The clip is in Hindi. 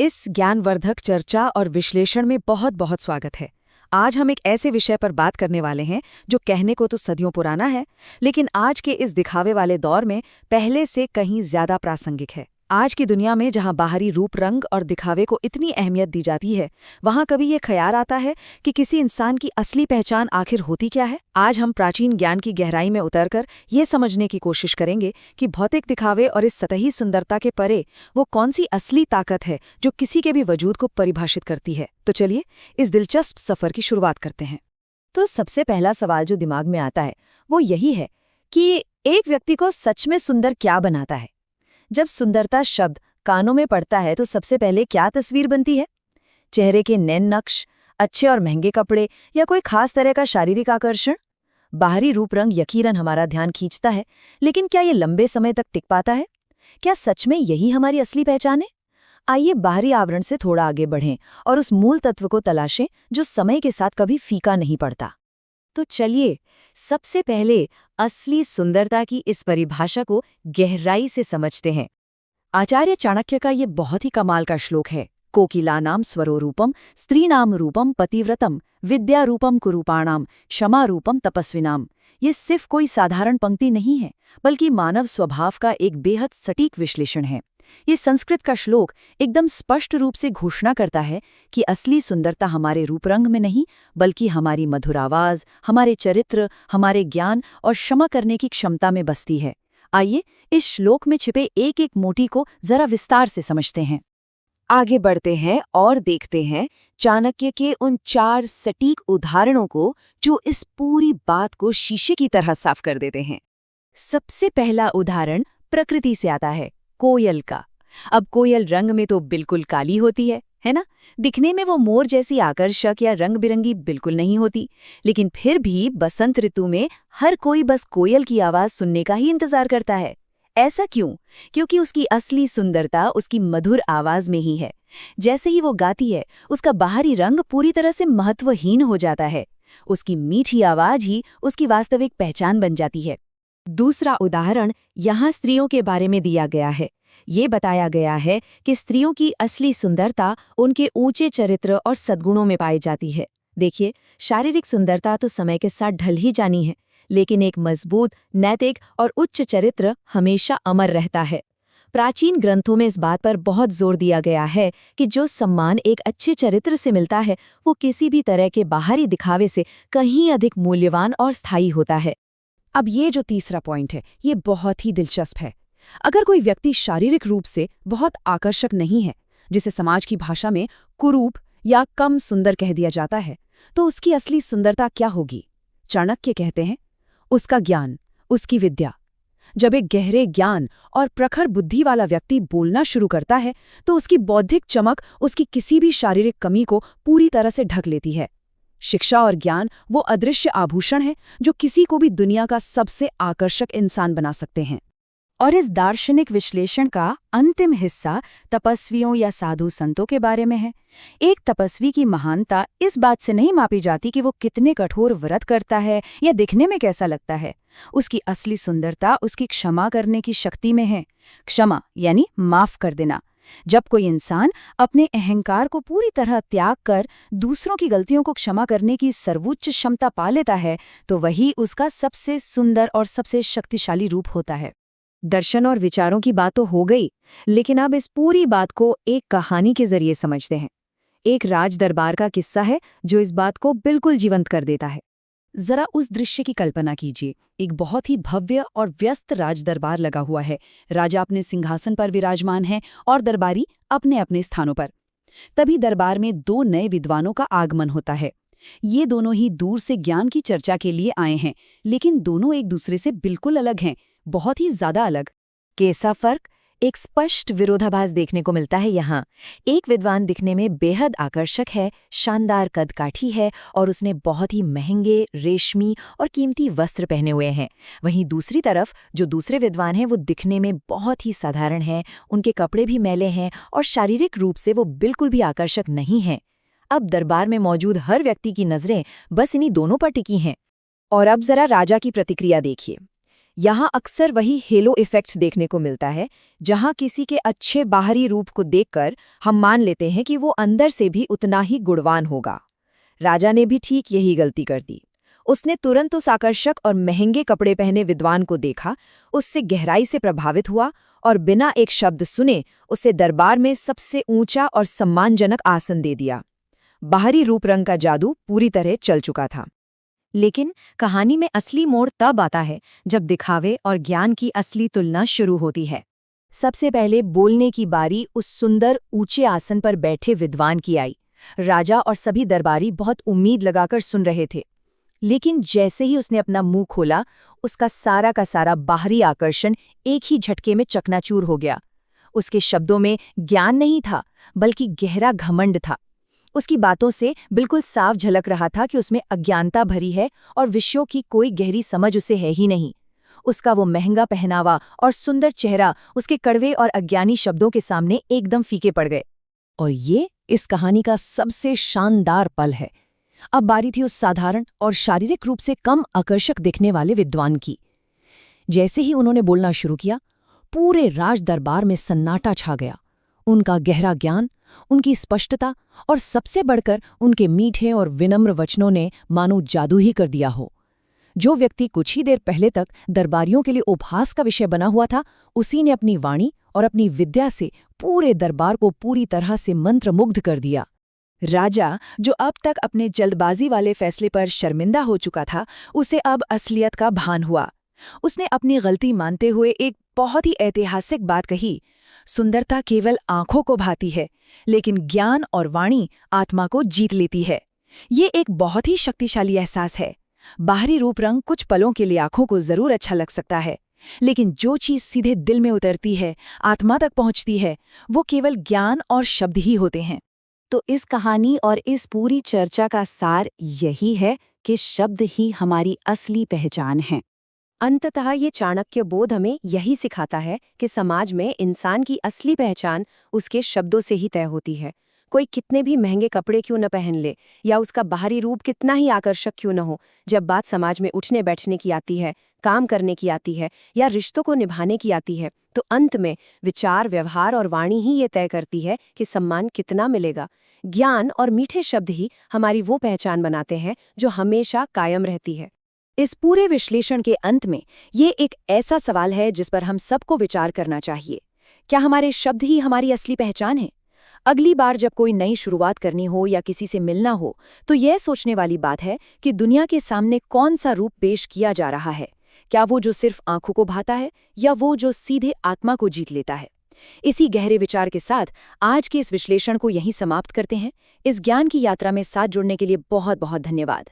इस ज्ञानवर्धक चर्चा और विश्लेषण में बहुत बहुत स्वागत है। आज हम एक ऐसे विषय पर बात करने वाले हैं जो कहने को तो सदियों पुराना है, लेकिन आज के इस दिखावे वाले दौर में पहले से कहीं ज्यादा प्रासंगिक है। आज की दुनिया में जहां बाहरी रूप रंग और दिखावे को इतनी अहमियत दी जाती है, वहां कभी ये ख्याल आता है कि किसी इंसान की असली पहचान आखिर होती क्या है। आज हम प्राचीन ज्ञान की गहराई में उतरकर ये समझने की कोशिश करेंगे कि भौतिक दिखावे और इस सतही सुंदरता के परे वो कौन सी असली ताकत है जो किसी के भी वजूद को परिभाषित करती है। तो चलिए इस दिलचस्प सफर की शुरुआत करते हैं। तो सबसे पहला सवाल जो दिमाग में आता है वो यही है कि एक व्यक्ति को सच में सुंदर क्या बनाता है। जब सुंदरता शब्द कानों में पड़ता है तो सबसे पहले क्या तस्वीर बनती है? चेहरे के नैन नक्श, अच्छे और महंगे कपड़े या कोई खास तरह का शारीरिक आकर्षण? बाहरी रूप रंग यकीनन हमारा ध्यान खींचता है, लेकिन क्या ये लंबे समय तक टिक पाता है? क्या सच में यही हमारी असली पहचान है? आइए बाहरी आवरण से थोड़ा आगे बढ़ें और उस मूल तत्व को तलाशें जो समय के साथ कभी फीका नहीं पड़ता। तो चलिए सबसे पहले असली सुंदरता की इस परिभाषा को गहराई से समझते हैं। आचार्य चाणक्य का ये बहुत ही कमाल का श्लोक है। कोकिलानाम स्वरोरूपम स्त्रीणाम रूपम पतिव्रतम विद्यारूपम कुरूपाणाम क्षमारूपम तपस्विनाम। ये सिर्फ कोई साधारण पंक्ति नहीं है, बल्कि मानव स्वभाव का एक बेहद सटीक विश्लेषण है। ये संस्कृत का श्लोक एकदम स्पष्ट रूप से घोषणा करता है कि असली सुंदरता हमारे रूपरंग में नहीं, बल्कि हमारी मधुर आवाज, हमारे चरित्र, हमारे ज्ञान और क्षमा करने की क्षमता में बसती है। आइए इस श्लोक में छिपे एक एक मोटी को जरा विस्तार से समझते हैं। आगे बढ़ते हैं और देखते हैं चाणक्य के उन 4 सटीक उदाहरणों को जो इस पूरी बात को शीशे की तरह साफ कर देते हैं। सबसे पहला उदाहरण प्रकृति से आता है, कोयल का। अब कोयल रंग में तो बिल्कुल काली होती है ना? दिखने में वो मोर जैसी आकर्षक या रंग बिरंगी बिल्कुल नहीं होती, लेकिन फिर भी बसंत ऋतु में हर कोई बस कोयल की आवाज सुनने का ही इंतजार करता है। ऐसा क्यों? क्योंकि उसकी असली सुंदरता उसकी मधुर आवाज में ही है। जैसे ही वो गाती है, उसका बाहरी रंग पूरी तरह से महत्वहीन हो जाता है। उसकी मीठी आवाज ही उसकी वास्तविक पहचान बन जाती है। दूसरा उदाहरण यहाँ स्त्रियों के बारे में दिया गया है। ये बताया गया है कि स्त्रियों की असली सुंदरता उनके ऊंचे चरित्र और सद्गुणों में पाई जाती है। देखिए, शारीरिक सुंदरता तो समय के साथ ढल ही जानी है, लेकिन एक मजबूत, नैतिक और उच्च चरित्र हमेशा अमर रहता है। प्राचीन ग्रंथों में इस बात पर बहुत जोर दिया गया है कि जो सम्मान एक अच्छे चरित्र से मिलता है, वो किसी भी तरह के बाहरी दिखावे से कहीं अधिक मूल्यवान और स्थायी होता है। अब ये जो तीसरा पॉइंट है, ये बहुत ही दिलचस्प है। अगर कोई व्यक्ति शारीरिक रूप से बहुत आकर्षक नहीं है, जिसे समाज की भाषा में कुरूप या कम सुंदर कह दिया जाता है, तो उसकी असली सुंदरता क्या होगी? चाणक्य कहते हैं, उसका ज्ञान, उसकी विद्या। जब एक गहरे ज्ञान और प्रखर बुद्धि वाला व्यक्ति बोलना शुरू करता है, तो उसकी बौद्धिक चमक उसकी किसी भी शारीरिक कमी को पूरी तरह से ढक लेती है। शिक्षा और ज्ञान वो अदृश्य आभूषण है जो किसी को भी दुनिया का सबसे आकर्षक इंसान बना सकते हैं। और इस दार्शनिक विश्लेषण का अंतिम हिस्सा तपस्वियों या साधु संतों के बारे में है। एक तपस्वी की महानता इस बात से नहीं मापी जाती कि वो कितने कठोर व्रत करता है या दिखने में कैसा लगता है। उसकी असली सुंदरता उसकी क्षमा करने की शक्ति में है। क्षमा यानी माफ कर देना। जब कोई इंसान अपने अहंकार को पूरी तरह त्याग कर दूसरों की गलतियों को क्षमा करने की सर्वोच्च क्षमता पा लेता है, तो वही उसका सबसे सुंदर और सबसे शक्तिशाली रूप होता है। दर्शन और विचारों की बात तो हो गई, लेकिन अब इस पूरी बात को एक कहानी के जरिए समझते हैं। एक राज दरबार का किस्सा है जो इस बात को बिल्कुल जीवंत कर देता है। जरा उस दृश्य की कल्पना कीजिए। एक बहुत ही भव्य और व्यस्त राज दरबार लगा हुआ है। राजा अपने सिंहासन पर विराजमान है और दरबारी अपने अपने स्थानों पर। तभी दरबार में 2 नए विद्वानों का आगमन होता है। ये दोनों ही दूर से ज्ञान की चर्चा के लिए आए हैं, लेकिन दोनों एक दूसरे से बिल्कुल अलग हैं, बहुत ही ज्यादा अलग। कैसा फर्क? एक स्पष्ट विरोधाभास देखने को मिलता है यहाँ। एक विद्वान दिखने में बेहद आकर्षक है, शानदार कदकाठी है और उसने बहुत ही महंगे, रेशमी और कीमती वस्त्र पहने हुए हैं। वहीं दूसरी तरफ जो दूसरे विद्वान हैं वो दिखने में बहुत ही साधारण हैं, उनके कपड़े भी मैले हैं और शारीरिक रूप से वो बिल्कुल भी आकर्षक नहीं हैं। अब दरबार में मौजूद हर व्यक्ति की नजरें बस इन्हीं दोनों पर टिकी हैं। और अब जरा राजा की प्रतिक्रिया देखिए। यहाँ अक्सर वही हेलो इफेक्ट देखने को मिलता है, जहाँ किसी के अच्छे बाहरी रूप को देखकर हम मान लेते हैं कि वो अंदर से भी उतना ही गुणवान होगा। राजा ने भी ठीक यही गलती कर दी। उसने तुरंत उस आकर्षक और महंगे कपड़े पहने विद्वान को देखा, उससे गहराई से प्रभावित हुआ और बिना एक शब्द सुने उसे दरबार में सबसे ऊंचा और सम्मानजनक आसन दे दिया। बाहरी रूप रंग का जादू पूरी तरह चल चुका था। लेकिन कहानी में असली मोड़ तब आता है जब दिखावे और ज्ञान की असली तुलना शुरू होती है। सबसे पहले बोलने की बारी उस सुंदर ऊंचे आसन पर बैठे विद्वान की आई। राजा और सभी दरबारी बहुत उम्मीद लगाकर सुन रहे थे, लेकिन जैसे ही उसने अपना मुंह खोला, उसका सारा का सारा बाहरी आकर्षण एक ही झटके में चकनाचूर हो गया। उसके शब्दों में ज्ञान नहीं था, बल्कि गहरा घमंड था। उसकी बातों से बिल्कुल साफ झलक रहा था कि उसमें अज्ञानता भरी है और विषयों की कोई गहरी समझ उसे है ही नहीं। उसका वो महंगा पहनावा और सुंदर चेहरा उसके कड़वे और अज्ञानी शब्दों के सामने एकदम फीके पड़ गए। और ये इस कहानी का सबसे शानदार पल है। अब बारी थी उस साधारण और शारीरिक रूप से कम आकर्षक दिखने वाले विद्वान की। जैसे ही उन्होंने बोलना शुरू किया, पूरे राज दरबार में सन्नाटा छा गया। उनका गहरा ज्ञान, उनकी स्पष्टता और सबसे बढ़कर उनके मीठे और विनम्र वचनों ने मानो जादू ही कर दिया हो। जो व्यक्ति कुछ ही देर पहले तक दरबारियों के लिए उपहास का विषय बना हुआ था, उसी ने अपनी वाणी और अपनी विद्या से पूरे दरबार को पूरी तरह से मंत्रमुग्ध कर दिया। राजा, जो अब तक अपने जल्दबाजी वाले फैसले पर शर्मिंदा हो चुका था, उसे अब असलियत का भान हुआ। उसने अपनी गलती मानते हुए एक बहुत ही ऐतिहासिक बात कही, सुंदरता केवल आंखों को भाती है, लेकिन ज्ञान और वाणी आत्मा को जीत लेती है। ये एक बहुत ही शक्तिशाली एहसास है। बाहरी रूप रंग कुछ पलों के लिए आंखों को जरूर अच्छा लग सकता है, लेकिन जो चीज सीधे दिल में उतरती है, आत्मा तक पहुंचती है, वो केवल ज्ञान और शब्द ही होते हैं। तो इस कहानी और इस पूरी चर्चा का सार यही है कि शब्द ही हमारी असली पहचान है। अंततः ये चाणक्य बोध हमें यही सिखाता है कि समाज में इंसान की असली पहचान उसके शब्दों से ही तय होती है। कोई कितने भी महंगे कपड़े क्यों न पहन ले या उसका बाहरी रूप कितना ही आकर्षक क्यों न हो, जब बात समाज में उठने बैठने की आती है, काम करने की आती है या रिश्तों को निभाने की आती है, तो अंत में विचार, व्यवहार और वाणी ही ये तय करती है कि सम्मान कितना मिलेगा। ज्ञान और मीठे शब्द ही हमारी वो पहचान बनाते हैं जो हमेशा कायम रहती है। इस पूरे विश्लेषण के अंत में ये एक ऐसा सवाल है जिस पर हम सबको विचार करना चाहिए। क्या हमारे शब्द ही हमारी असली पहचान है? अगली बार जब कोई नई शुरुआत करनी हो या किसी से मिलना हो, तो यह सोचने वाली बात है कि दुनिया के सामने कौन सा रूप पेश किया जा रहा है। क्या वो जो सिर्फ आंखों को भाता है, या वो जो सीधे आत्मा को जीत लेता है? इसी गहरे विचार के साथ आज के इस विश्लेषण को यहीं समाप्त करते हैं। इस ज्ञान की यात्रा में साथ जुड़ने के लिए बहुत बहुत धन्यवाद।